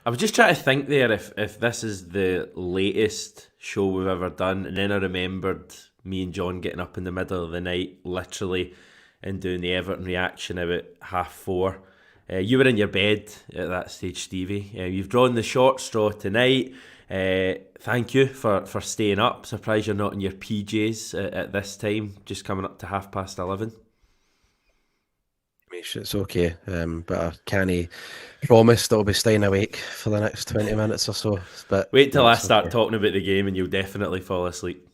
I was just trying to think there if this is the latest show we've ever done, and then I remembered me and John getting up in the middle of the night, literally, and doing the Everton reaction about 4:30. You were in your bed at that stage, Stevie. You've drawn the short straw tonight. Thank you for staying up. Surprised you're not in your PJs at this time, just coming up to 11:30. It's okay, but I can't promise that I'll be staying awake for the next 20 minutes or so. But Wait till no, I it's start okay. talking about the game and you'll definitely fall asleep.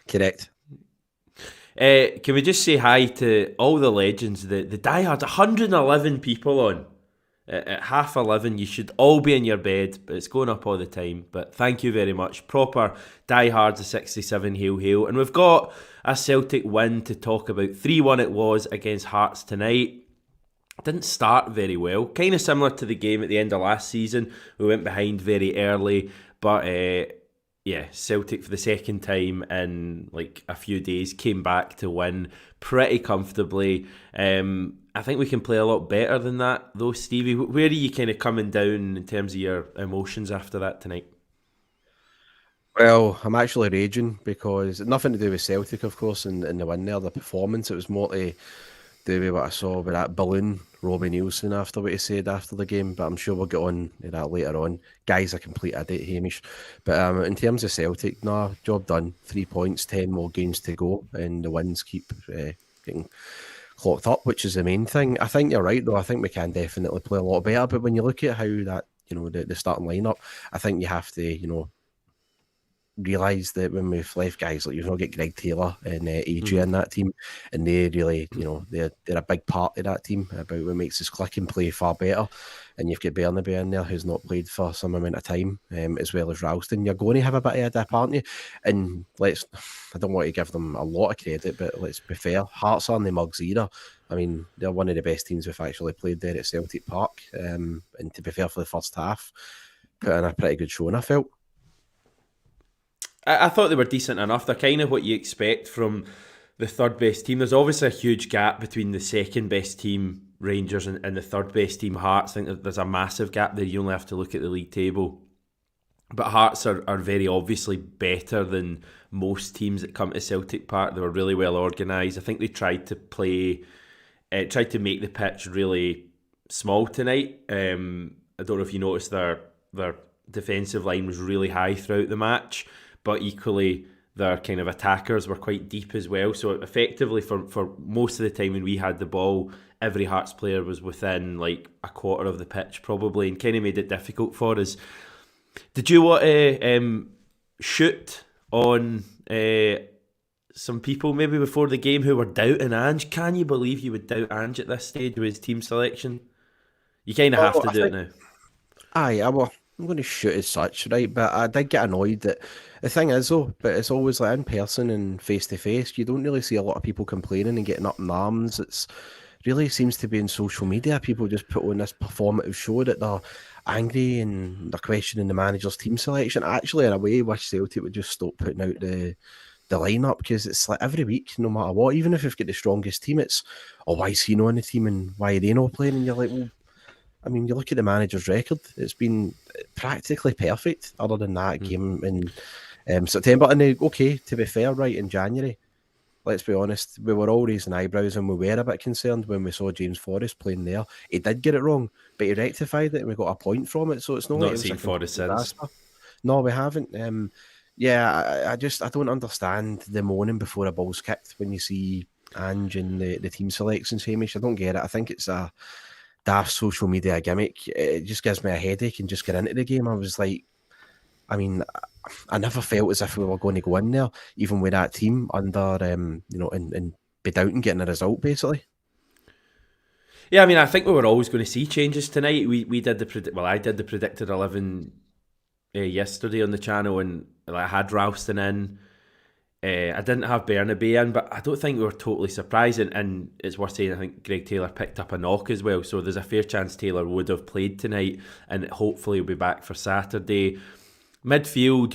Correct. Can we just say hi to all the legends, the diehards, 111 people on at 11:30. You should all be in your bed, but it's going up all the time. But thank you very much. Proper diehards of 67, hail, hail. And we've got a Celtic win to talk about. 3-1 it was against Hearts tonight. Didn't start very well. Kind of similar to the game at the end of last season. We went behind very early, but Celtic for the second time in like a few days came back to win pretty comfortably. I think we can play a lot better than that though, Stevie. Where are you kind of coming down in terms of your emotions after that tonight? Well, I'm actually raging because nothing to do with Celtic, of course, and the win there, the performance. It was more to do with what I saw with that balloon, Robbie Nielsen, after what he said after the game. But I'm sure we'll get on to that later on. Guy's a complete idiot, Hamish. But in terms of Celtic, job done. 3 points, 10 more games to go, and the wins keep getting clocked up, which is the main thing. I think you're right, though. I think we can definitely play a lot better. But when you look at how that, the starting lineup, I think you have to, realise that when we've left guys like you've not got Greg Taylor and AJ in that team, and they really, they're a big part of that team about what makes us click and play far better. And you've got Bernabei in there who's not played for some amount of time, as well as Ralston. You're going to have a bit of a dip, aren't you? And I don't want to give them a lot of credit, but let's be fair, Hearts aren't the mugs either. I mean, they're one of the best teams we've actually played there at Celtic Park. And to be fair, for the first half, put in a pretty good showing, I felt. I thought they were decent enough. They're kind of what you expect from the third best team. There's obviously a huge gap between the second best team, Rangers, and the third best team, Hearts. I think that there's a massive gap there. You only have to look at the league table. But Hearts are very obviously better than most teams that come to Celtic Park. They were really well organised. I think they tried to make the pitch really small tonight. I don't know if you noticed their defensive line was really high throughout the match, but equally their kind of attackers were quite deep as well. So effectively for most of the time when we had the ball, every Hearts player was within like a quarter of the pitch probably, and kind of made it difficult for us. Did you want to shoot on some people maybe before the game who were doubting Ange? Can you believe you would doubt Ange at this stage with his team selection? You kind of have to do it now. I'm going to shoot as such, right? But I did get annoyed that the thing is, though, but it's always like in person and face to face. You don't really see a lot of people complaining and getting up in arms. It's really seems to be in social media. People just put on this performative show that they're angry and they're questioning the manager's team selection. Actually, in a way, wish Celtic would just stop putting out the lineup, because it's like every week, no matter what, even if you've got the strongest team, it's why is he not on the team and why are they not playing? And you're like, well, I mean, you look at the manager's record, it's been practically perfect other than that game in September. And okay, to be fair, right, in January, let's be honest, we were all raising eyebrows and we were a bit concerned when we saw James Forrest playing there. He did get it wrong, but he rectified it and we got a point from it. So it's not like it was seen a complete Forrest since. disaster. No, we haven't. I don't understand the moaning before a ball's kicked when you see Ange and the team selections, Hamish. I don't get it. I think it's a daft social media gimmick. It just gives me a headache and just get into the game. I was like, I mean, I never felt as if we were going to go in there, even with that team under, and be doubting getting a result, basically. Yeah, I mean, I think we were always going to see changes tonight. I did the predicted 11 yesterday on the channel, and I had Ralston in. I didn't have Bernabei in, but I don't think we were totally surprised. And it's worth saying, I think Greg Taylor picked up a knock as well, so there's a fair chance Taylor would have played tonight, and hopefully he'll be back for Saturday. Midfield,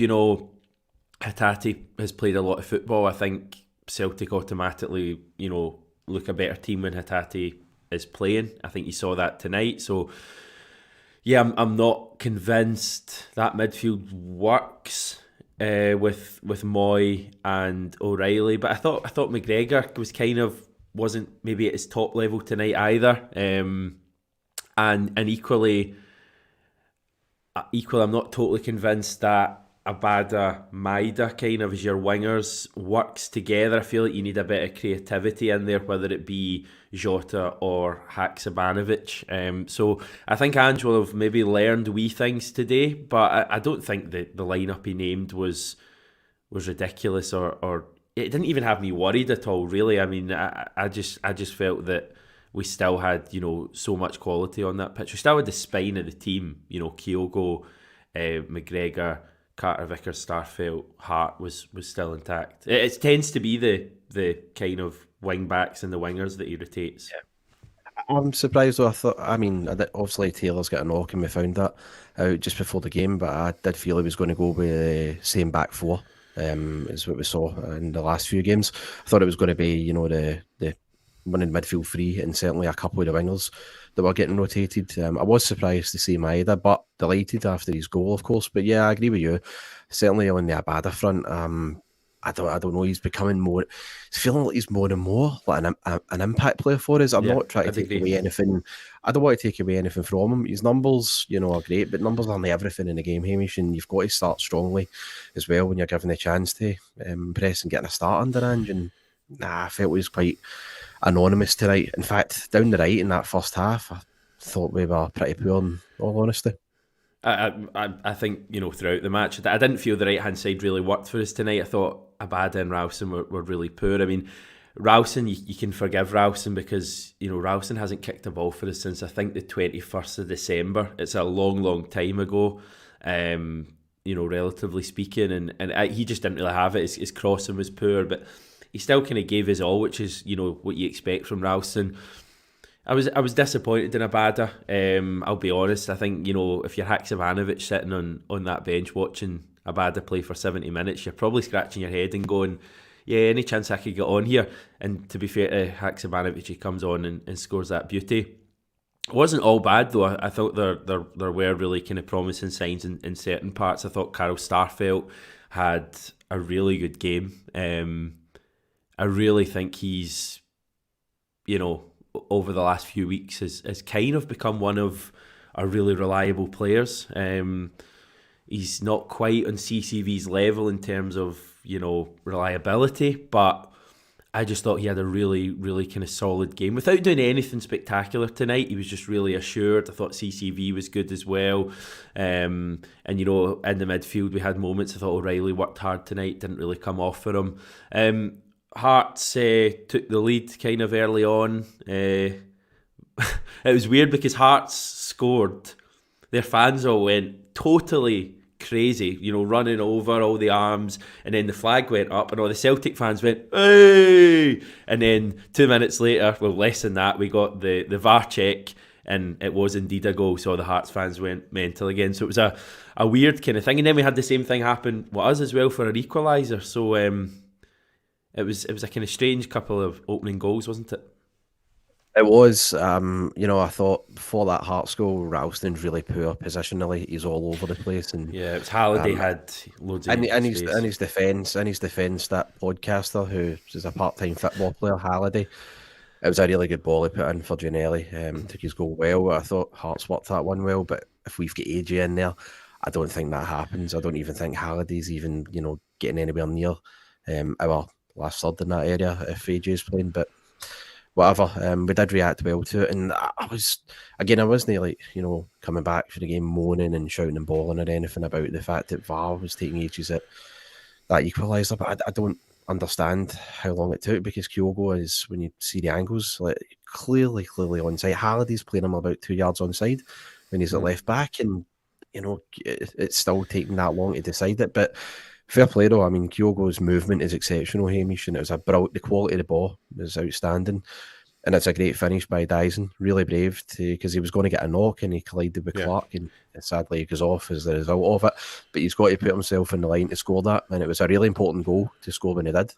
Hatate has played a lot of football. I think Celtic automatically, look a better team when Hatate is playing. I think you saw that tonight. So Yeah, I'm not convinced that midfield works with Mooy and O'Reilly, but I thought McGregor was wasn't maybe at his top level tonight either, and equally, I'm not totally convinced that Abada Maida kind of as your wingers works together. I feel like you need a bit of creativity in there, whether it be Jota or Haksabanovic. So I think Ange will have maybe learned wee things today, but I don't think that the lineup he named was ridiculous or it didn't even have me worried at all. Really, I mean, I just felt that we still had, so much quality on that pitch. We still had the spine of the team, Kyogo, McGregor, Carter Vickers, Starfelt, Hart was still intact. It tends to be the kind of wing backs and the wingers that he rotates. I'm surprised though. Obviously Taylor's got a knock and we found that out just before the game, but I did feel he was going to go with the same back four, is what we saw in the last few games. I thought it was going to be, the one in midfield three and certainly a couple of the wingers that were getting rotated. I was surprised to see Maeda, but delighted after his goal, of course. But yeah, I agree with you. Certainly on the Abada front, I don't know. He's becoming more. It's feeling like he's more and more like an impact player for us. I'm Yeah, not trying to I'd take agree. away anything. I don't want to take away anything from him. His numbers, are great, but numbers aren't everything in the game, Hamish. And you've got to start strongly as well when you're given the chance to impress and getting a start under Ange. And I felt he was quite anonymous tonight. In fact, down the right in that first half, I thought we were pretty poor. In all honesty. I think, throughout the match, I didn't feel the right hand side really worked for us tonight. I thought Abada and Rowson were really poor. I mean, Rowson, you can forgive Rowson because, Rowson hasn't kicked a ball for us since I think the 21st of December. It's a long, long time ago, relatively speaking. And he just didn't really have it. His crossing was poor, but he still kind of gave his all, which is, what you expect from Rowson. I was disappointed in Abada. I'll be honest. I think, if you're Haksabanovic sitting on that bench watching Abada play for 70 minutes, you're probably scratching your head and going, yeah, any chance I could get on here. And to be fair to Haksabanovic, he comes on and scores that beauty. It wasn't all bad though. I thought there were really kind of promising signs in certain parts. I thought Carl Starfelt had a really good game. I really think he's, over the last few weeks has kind of become one of our really reliable players. He's not quite on CCV's level in terms of, reliability, but I just thought he had a really, really kind of solid game without doing anything spectacular tonight. He was just really assured. I thought CCV was good as well. And, in the midfield, we had moments. I thought O'Reilly worked hard tonight, didn't really come off for him. Hearts took the lead kind of early on. It was weird because Hearts scored. Their fans all went totally crazy, running over all the arms, and then the flag went up and all the Celtic fans went, hey! And then 2 minutes later, well, less than that, we got the VAR check and it was indeed a goal, so the Hearts fans went mental again. So it was a weird kind of thing. And then we had the same thing happen with us as well for an equaliser. So it was a kind of strange couple of opening goals, wasn't it? It was, I thought before that Hearts goal, Ralston's really poor positionally. He's all over the place, and Yeah, it was Halliday um, had loads of in, open in his in space. his defence, that podcaster who is a part-time football player, Halliday, it was a really good ball he put in for Gianelli. Took his goal well. I thought Hearts worked that one well, but if we've got AJ in there, I don't think that happens. I don't even think Halliday's even getting anywhere near our last third in that area if AJ's playing, but. Whatever, we did react well to it, and I wasn't like coming back for the game moaning and shouting and bawling or anything about the fact that VAR was taking ages at that equaliser, but I don't understand how long it took because Kyogo is, when you see the angles, like clearly onside. Halliday's playing him about 2 yards onside when he's at Mm. left back, and it's still taking that long to decide it, but. Fair play though. I mean, Kyogo's movement is exceptional, Hamish, and it was the quality of the ball was outstanding. And it's a great finish by Dyson. Really brave because he was going to get a knock and he collided with Yeah. Clark, and sadly he goes off as the result of it. But he's got to put himself in the line to score that, and it was a really important goal to score when he did.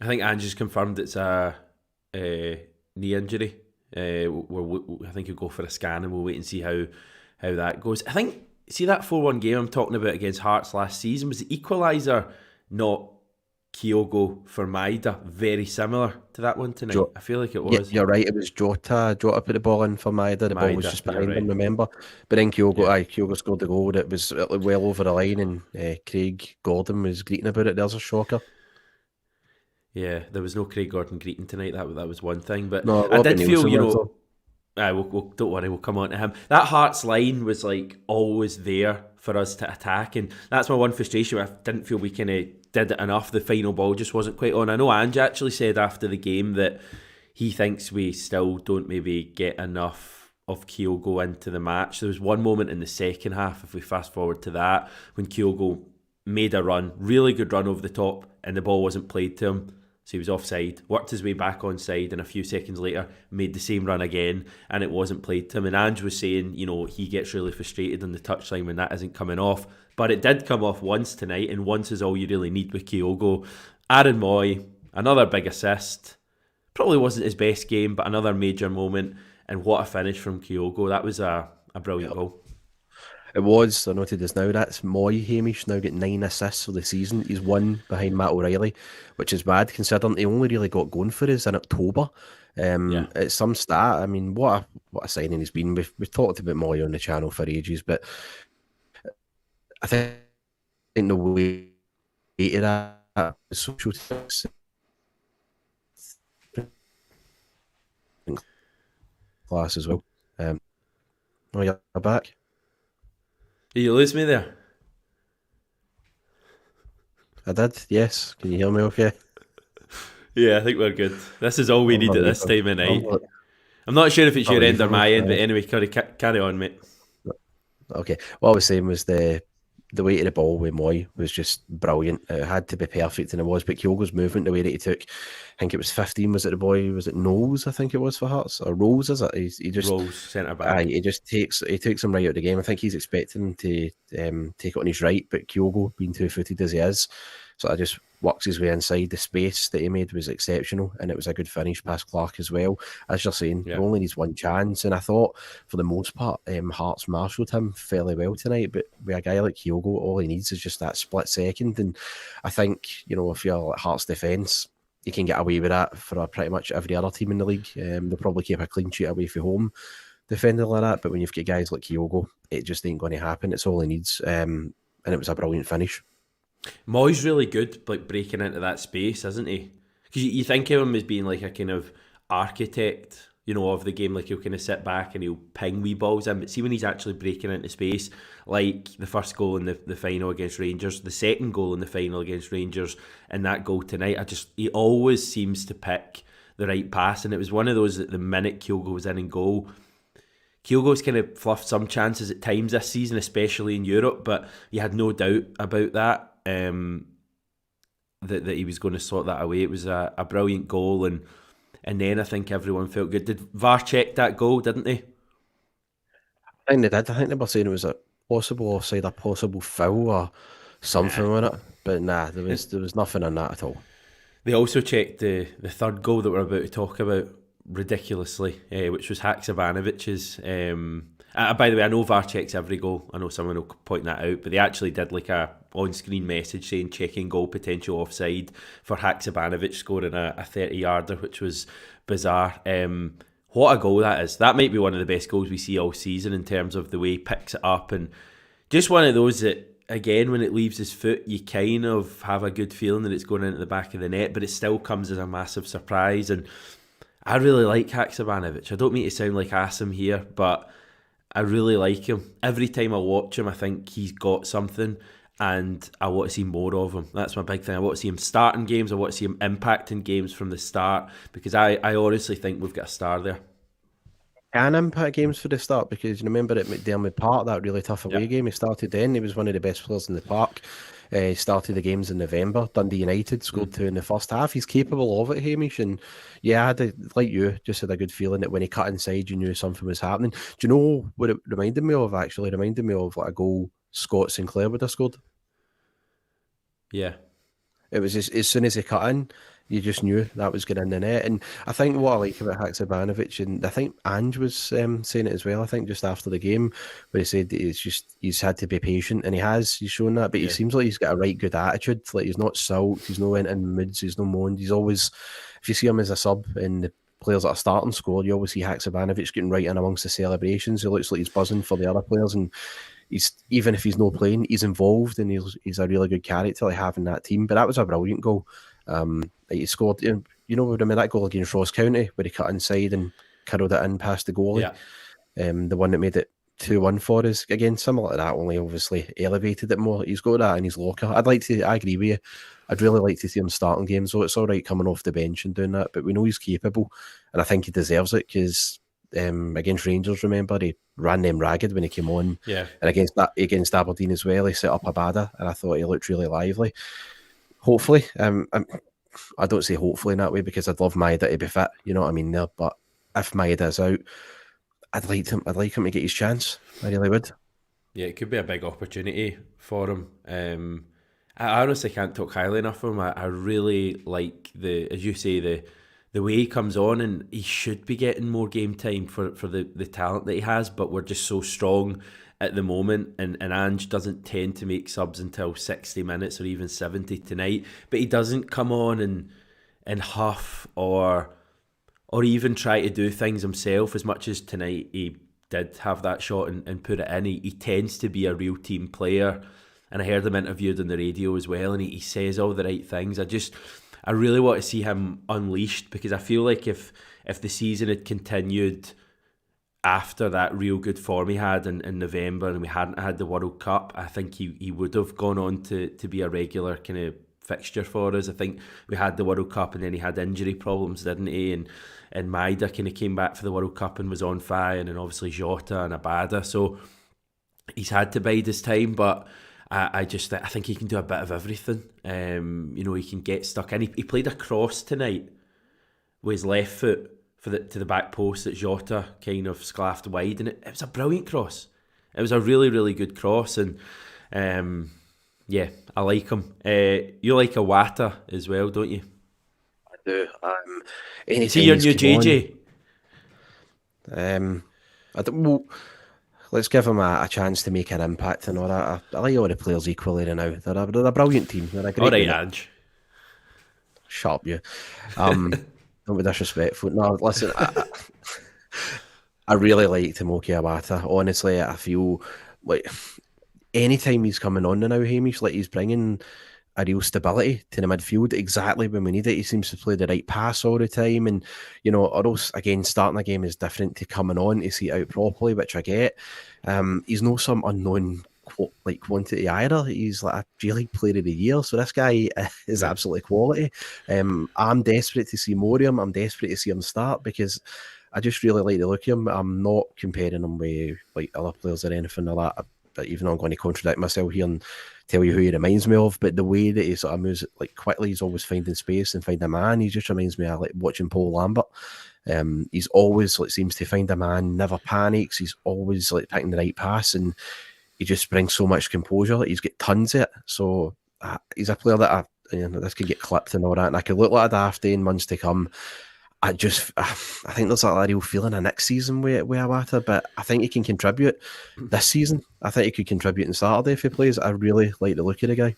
I think Ange has confirmed it's a knee injury. I think he'll go for a scan and we'll wait and see how how that goes. I think, see that 4-1 game I'm talking about against Hearts last season, was the equaliser not Kyogo for Maida very similar to that one tonight? Jo- I feel like it yeah, was. you're right. It was Jota. Jota put the ball in for Maida. The ball was Maida, just you're behind him, right. remember? But then Yeah. Kyogo scored the goal. It was well over the line, and Craig Gordon was greeting about it. There's a shocker. Yeah, there was no Craig Gordon greeting tonight. That was one thing. But No, I Robbie did feel, Nielsen was though. don't worry, we'll come on to him. That Hearts line was like always there for us to attack, and that's my one frustration. I didn't feel we kind of did it enough. The final ball just wasn't quite on. I know Ange actually said after the game that he thinks we still don't maybe get enough of Kyogo into the match. There was one moment in the second half, if we fast forward to that, when Kyogo made a run, really good run over the top, and the ball wasn't played to him. So he was offside, worked his way back onside, and a few seconds later made the same run again, and it wasn't played to him. And Ange was saying, he gets really frustrated on the touchline when that isn't coming off. But it did come off once tonight, and once is all you really need with Kyogo. Aaron Mooy, another big assist. Probably wasn't his best game, but another major moment. And what a finish from Kyogo. That was a brilliant goal. It was. I noted this now. That's Mooy. Hamish now got 9 assists for the season. He's one behind Matt O'Reilly, which is bad considering he only really got going for us in October. Yeah. It's some stat. I mean, what a signing he's been. We've talked about Mooy on the channel for ages, but I think the way to that social class as well. Oh, you're back. Did you lose me there? I did. Yes. Can you hear me? Okay. Yeah, I think we're good. This is all we need at this time of night. I'm not sure if it's your end or my end, but anyway, carry on, mate. Okay. What I was saying was the weight of the ball with Mooy was just brilliant. It had to be perfect, and it was. But Kyogo's movement, the way that he took, I think it was 15. Was it the boy? Was it Knowles? I think it was for Hearts, or Rose? Is it? He just Rose, centre back. he just takes him right out of the game. I think he's expecting him to take it on his right, but Kyogo, being 2-footed as he is, sort of just works his way inside. The space that he made was exceptional, and it was a good finish past Clark as well. As you're saying, he only needs one chance, and I thought for the most part, Hearts marshalled him fairly well tonight. But with a guy like Kyogo, all he needs is just that split second, and I think if you're like Hearts defence, you can get away with that for pretty much every other team in the league. They'll probably keep a clean sheet away from home defending like that, but when you've got guys like Kyogo, it just ain't going to happen. It's all he needs, and it was a brilliant finish. Moy's really good, like breaking into that space, isn't he? Because you think of him as being like a kind of architect, of the game. Like he'll kind of sit back and he'll ping wee balls in. But see when he's actually breaking into space, like the first goal in the final against Rangers, the second goal in the final against Rangers, and that goal tonight, he always seems to pick the right pass. And it was one of those that the minute Kyogo was in goal, Kyogo's kind of fluffed some chances at times this season, especially in Europe, but you had no doubt about that. That he was going to sort that away. It was a brilliant goal, and then I think everyone felt good. Did VAR check that goal, didn't they? I think they did. I think they were saying it was a possible offside, a possible foul, or something with it. But nah, there was nothing in that at all. They also checked the third goal that we're about to talk about ridiculously, which was Haksabanovic's. By the way, I know VAR checks every goal. I know someone will point that out, but they actually did like a on-screen message saying checking goal potential offside for Haksabanovic scoring a 30-yarder, which was bizarre. What a goal that is. That might be one of the best goals we see all season in terms of the way he picks it up, and just one of those that, again, when it leaves his foot, you kind of have a good feeling that it's going into the back of the net, but it still comes as a massive surprise. And I really like Haksabanovic. I don't mean to sound like Asim here, but I really like him. Every time I watch him, I think he's got something, and I want to see more of him. That's my big thing. I want to see him starting games. I want to see him impacting games from the start, because I honestly think we've got a star there. Can impact games for the start, because you remember at McDermott Park, that really tough away game, he started then. He was one of the best players in the park. He started the games in November. Dundee United scored 2 in the first half. He's capable of it, Hamish. And yeah, I had like you, just had a good feeling that when he cut inside, you knew something was happening. Do you know what it reminded me of? Actually, it reminded me of like a goal Scott Sinclair would have scored. Yeah. It was as soon as he cut in, You just knew that was going in the net. And I think what I like about Haksabanovic, and I think Ange was saying it as well, I think just after the game, where he said that he's had to be patient, and he's shown that, but he Yeah, seems like he's got a right good attitude. Like, he's not sulked, he's no in moods, he's no moaned. He's always, if you see him as a sub and the players that are starting score, you always see Haksabanovic getting right in amongst the celebrations. He looks like he's buzzing for the other players, and he's, even if he's not playing, he's involved, and he's a really good character to have in that team. But that was a brilliant goal. He scored, that goal against Ross County where he cut inside and curled it in past the goalie. yeah, The one that made it 2-1 for us. Again, similar to that, only obviously elevated it more. He's got that in his locker. I agree with you. I'd really like to see him starting games, so it's all right coming off the bench and doing that, but we know he's capable, and I think he deserves it, because against Rangers, remember, he ran them ragged when he came on. yeah. And against Aberdeen as well, he set up a badder, and I thought he looked really lively. Hopefully, I don't say hopefully in that way, because I'd love Maeda to be fit, you know what I mean there. But if Maeda's out, I'd like him to get his chance. I really would. Yeah, it could be a big opportunity for him. I honestly can't talk highly enough of him. I really like as you say, the way he comes on, and he should be getting more game time for the talent that he has, but we're just so strong at the moment, and Ange doesn't tend to make subs until 60 minutes or even 70 tonight, but he doesn't come on and huff or even try to do things himself as much as tonight he did have that shot and put it in. He tends to be a real team player, and I heard him interviewed on the radio as well, and he says all the right things. I really want to see him unleashed, because I feel like if the season had continued after that real good form he had in November, and we hadn't had the World Cup, I think he would have gone on to be a regular kind of fixture for us. I think we had the World Cup, and then he had injury problems, didn't he? And Maeda kind of came back for the World Cup and was on fire, and then obviously Jota and Abada. So he's had to bide his time, but I think he can do a bit of everything. He can get stuck in. He played a cross tonight with his left foot to the back post that Jota kind of sclaffed wide, and it was a brilliant cross. It was a really, really good cross, and yeah, I like him. You like Iwata as well, don't you? I do. Is he your new JJ? I don't. Well, let's give him a chance to make an impact and all that. I like all the players equally now. They're a brilliant team. They're a great. All right, unit. Ange. Shut up, you. Don't be disrespectful. No, listen. I really like Tomoki Iwata. Honestly, I feel like anytime he's coming on now, Hamish, like, he's bringing a real stability to the midfield exactly when we need it. He seems to play the right pass all the time, and or else, again, starting a game is different to coming on to see it out properly, which I get. He's no some unknown quantity either. He's like a G-League Player of the Year, so this guy is absolutely quality. I'm desperate to see more of him. I'm desperate to see him start, because I just really like the look of him. I'm not comparing him with like other players or anything like that. But even though I'm going to contradict myself here and tell you who he reminds me of, but the way that he sort of moves like quickly, he's always finding space and finding a man. He just reminds me of like watching Paul Lambert. He's always seems to find a man, never panics. He's always picking the right pass, and he just brings so much composure. He's got tons of it. So he's a player that this could get clipped and all that, and I could look like a dafty in months to come. I think there's a real feeling of next season with Iwata, but I think he can contribute this season. I think he could contribute on Saturday if he plays. I really like the look of the guy.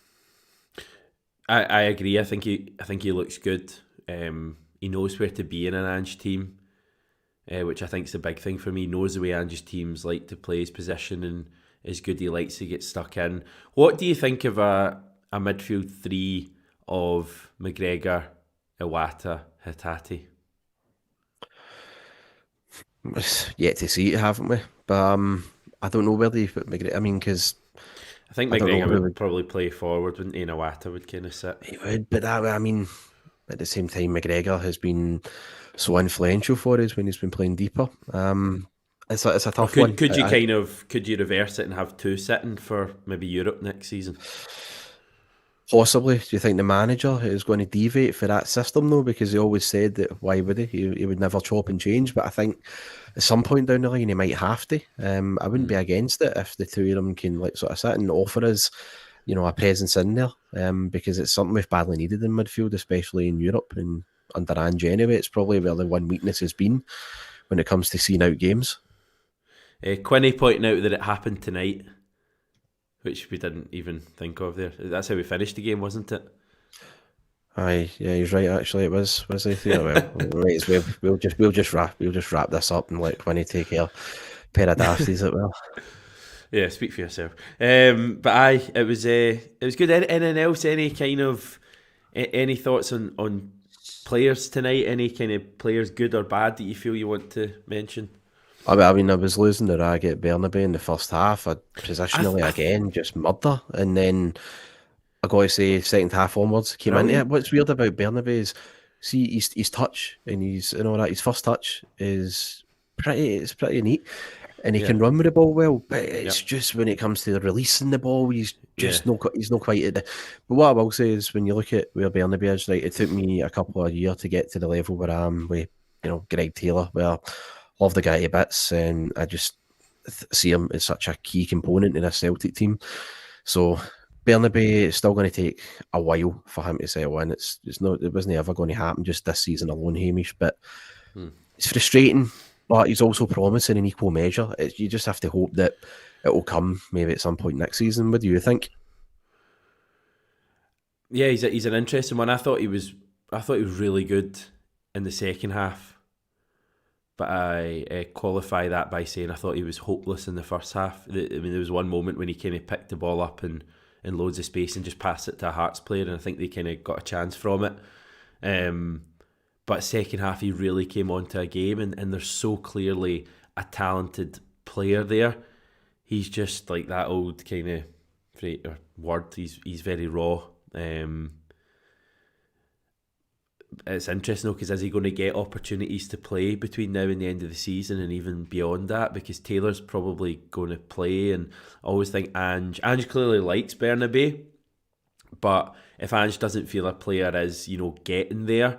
I agree. I think he looks good. He knows where to be in an Ange team, which I think is the big thing for me. He knows the way Ange's teams like to play his position, and is good. He likes to get stuck in. What do you think of a midfield three of McGregor, Iwata, Hatate? Yet to see it, haven't we? But I don't know where you put McGregor. I mean, because I think McGregor would probably play forward, wouldn't he? And Iwata would kind of sit. He would, but I mean, at the same time, McGregor has been so influential for us when he's been playing deeper. It's a tough one. Could you reverse it and have two sitting for maybe Europe next season? Possibly. Do you think the manager is going to deviate for that system though? Because he always said that why would he? He would never chop and change. But I think at some point down the line he might have to. I wouldn't be against it if the two of them can sort of sit and offer us a presence in there, because it's something we've badly needed in midfield, especially in Europe and under Ange anyway. It's probably where the one weakness has been when it comes to seeing out games. Quinny pointing out that it happened tonight, which we didn't even think of there. That's how we finished the game, wasn't it? Aye, yeah, he's right. Actually, it was he? Well, right, we'll just wrap this up and let Quinny take care. Pair of dafties it well. Yeah, speak for yourself. But aye, it was good. Anything else? Any kind of any thoughts on players tonight? Any kind of players, good or bad, that you feel you want to mention? I mean, I was losing the rag at Bernabei in the first half. Positionally again, just murder, and then I got to say, second half onwards, came in. Yeah, what's weird about Bernabei is, see, his touch and his first touch is pretty neat, and he can run with the ball well. But it's just when it comes to releasing the ball, he's not quite at the. But what I will say is, when you look at where Bernabei is, right, it took me a couple of years to get to the level where I am with, Greg Taylor, where I love the guy to bits, and I just see him as such a key component in a Celtic team. So Bernabei is still going to take a while for him to settle in. It wasn't ever going to happen just this season alone, Hamish. But it's frustrating, but he's also promising in equal measure. You just have to hope that it will come maybe at some point next season. What do you think? Yeah, he's an interesting one. I thought he was really good in the second half, but I qualify that by saying I thought he was hopeless in the first half. I mean, there was one moment when he kind of picked the ball up and in loads of space and just passed it to a Hearts player, and I think they kind of got a chance from it. But second half, he really came onto a game, and there's so clearly a talented player there. He's just like that old kind of word. He's very raw. It's interesting though, because is he going to get opportunities to play between now and the end of the season and even beyond that? Because Taylor's probably going to play, and I always think Ange clearly likes Bernabei, but if Ange doesn't feel a player is getting there,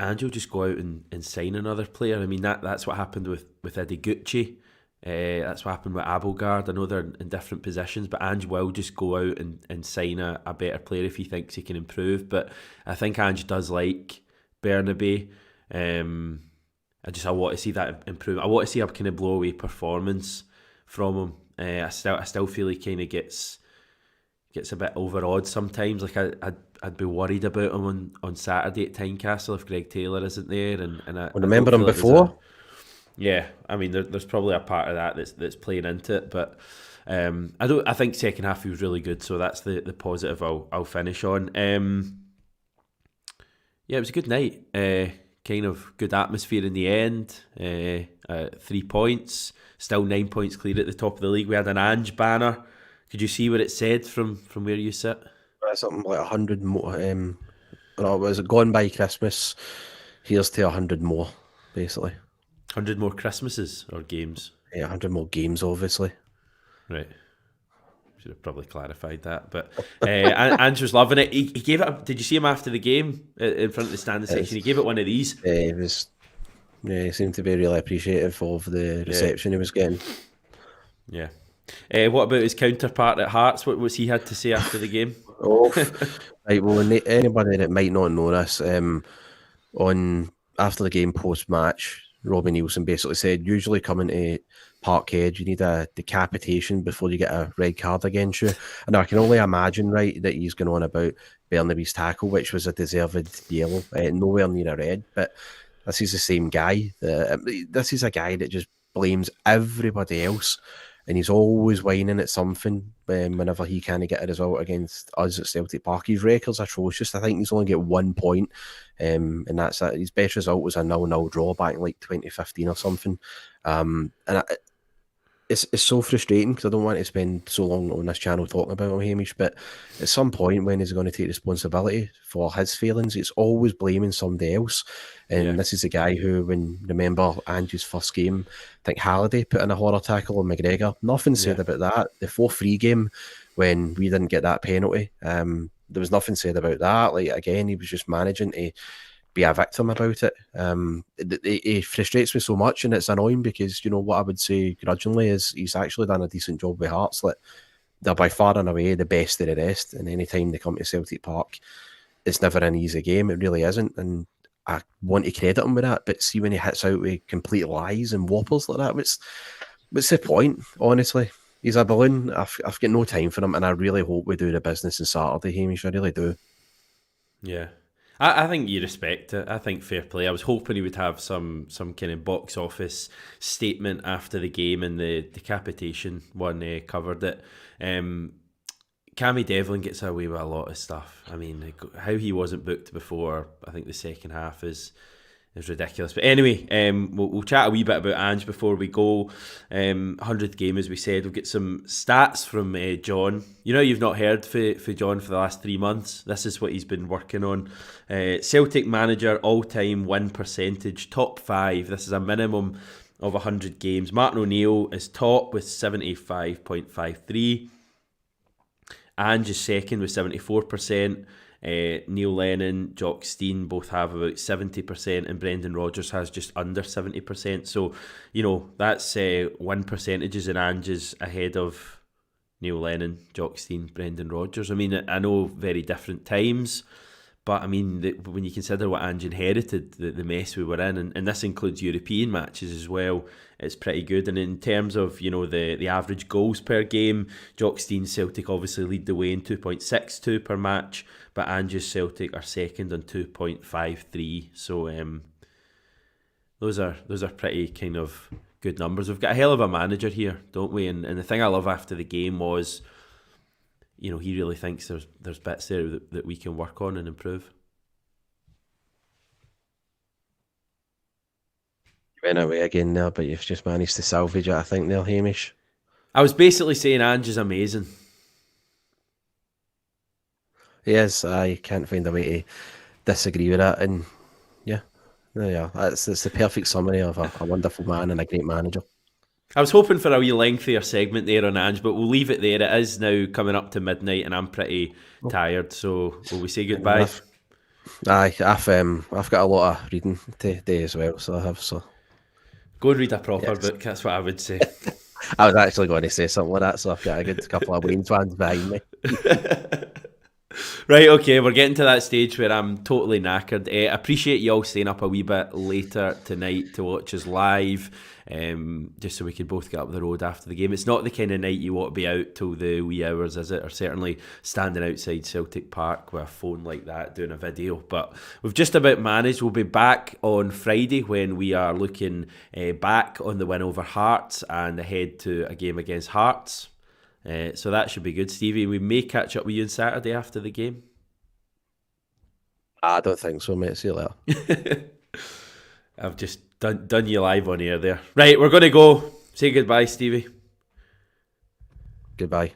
Ange will just go out and sign another player. I mean that's what happened with Idiguchi. That's what happened with Abelgard. I know they're in different positions, but Ange will just go out and sign a better player if he thinks he can improve. But I think Ange does like Bernabei. I want to see that improve. I want to see a kind of blow-away performance from him. I still feel he kind of gets a bit overawed sometimes. Like I'd be worried about him on Saturday at Tynecastle if Greg Taylor isn't there. And I remember him before. Yeah, I mean, there's probably a part of that that's playing into it, but I think second half he was really good, so that's the positive I'll finish on. Yeah, it was a good night. Kind of good atmosphere in the end. 3 points, still 9 points clear at the top of the league. We had an Ange banner. Could you see what it said from where you sit? Something like 100 more. Was it gone by Christmas? Here's to 100 more, basically. 100 more Christmases or games? Yeah, 100 more games, obviously. Right. Should have probably clarified that. But Ange was loving it. He gave it. Did you see him after the game in front of the standing section? He gave it one of these. He was. Yeah, he seemed to be really appreciative of the reception he was getting. Yeah. What about his counterpart at Hearts? What was he had to say after the game? Right. Well, anybody that might not know this, after the game post match, Robbie Nielsen basically said, usually coming to Parkhead, you need a decapitation before you get a red card against you. And I can only imagine, right, that he's going on about Bernabei's tackle, which was a deserved yellow, nowhere near a red. But this is the same guy. This is a guy that just blames everybody else, and he's always whining at something whenever he can't get a result against us at Celtic Park. His record's atrocious. I think he's only got 1 point, and that's it. His best result was a 0-0 draw back in like 2015 or something. It's so frustrating because I don't want to spend so long on this channel talking about him, Hamish, but at some point when he's going to take responsibility for his failings, it's always blaming somebody else. And this is the guy who, remember Ange's first game, I think Halliday put in a horror tackle on McGregor. Nothing said about that. The 4-3 game, when we didn't get that penalty, there was nothing said about that. Like, again, he was just managing to be a victim about it. It frustrates me so much, and it's annoying because, what I would say grudgingly is he's actually done a decent job with Hearts. Like, they're by far and away the best of the rest. And any time they come to Celtic Park, it's never an easy game. It really isn't. And I want to credit him with that. But see, when he hits out with complete lies and whoppers like that, what's the point, honestly? He's a balloon. I've got no time for him, and I really hope we do the business on Saturday, Hamish. I really do. Yeah. I think you respect it. I think fair play. I was hoping he would have some kind of box office statement after the game, and the decapitation one covered it. Cammy Devlin gets away with a lot of stuff. I mean, how he wasn't booked before, I think the second half is ridiculous. But anyway, we'll chat a wee bit about Ange before we go. 100th game, as we said. We'll get some stats from John. You know, you've not heard for John for the last 3 months. This is what he's been working on. Celtic manager, all-time win percentage, top 5. This is a minimum of 100 games. Martin O'Neill is top with 75.53. Ange is second with 74%. Neil Lennon, Jock Stein both have about 70%, and Brendan Rodgers has just under 70%. So, you know, that's win percentages in Ange's ahead of Neil Lennon, Jock Stein, Brendan Rodgers. I mean, I know very different times, but I mean, when you consider what Ange inherited, the mess we were in, and this includes European matches as well, it's pretty good. And in terms of, you know, the average goals per game, Jock Stein Celtic obviously lead the way in 2.62 per match, but Ange's Celtic are second on 2.53. So those are pretty kind of good numbers. We've got a hell of a manager here, don't we? And the thing I love after the game was, you know, he really thinks there's bits there that we can work on and improve. You went away again there, but you've just managed to salvage it, I think, there, Hamish. I was basically saying Ange is amazing. Yes, I can't find a way to disagree with that. And yeah, there you are. It's the perfect summary of a wonderful man and a great manager. I was hoping for a wee lengthier segment there on Ange, but we'll leave it there. It is now coming up to midnight, and I'm pretty tired. So will we say goodbye? Aye, I've got a lot of reading to do as well, so I have. So go and read a proper book. That's what I would say. I was actually going to say something like that, so I've got a good couple of Wayne's fans behind me. Right, okay, we're getting to that stage where I'm totally knackered. Appreciate you all staying up a wee bit later tonight to watch us live, just so we can both get up the road after the game. It's not the kind of night you want to be out till the wee hours, is it? Or certainly standing outside Celtic Park with a phone like that doing a video. But we've just about managed. We'll be back on Friday when we are looking back on the win over Hearts and ahead to a game against Hearts. So that should be good, Stevie. We may catch up with you on Saturday after the game. I don't think so, mate. See you later. I've just done you live on air there. Right, we're going to go. Say goodbye, Stevie. Goodbye.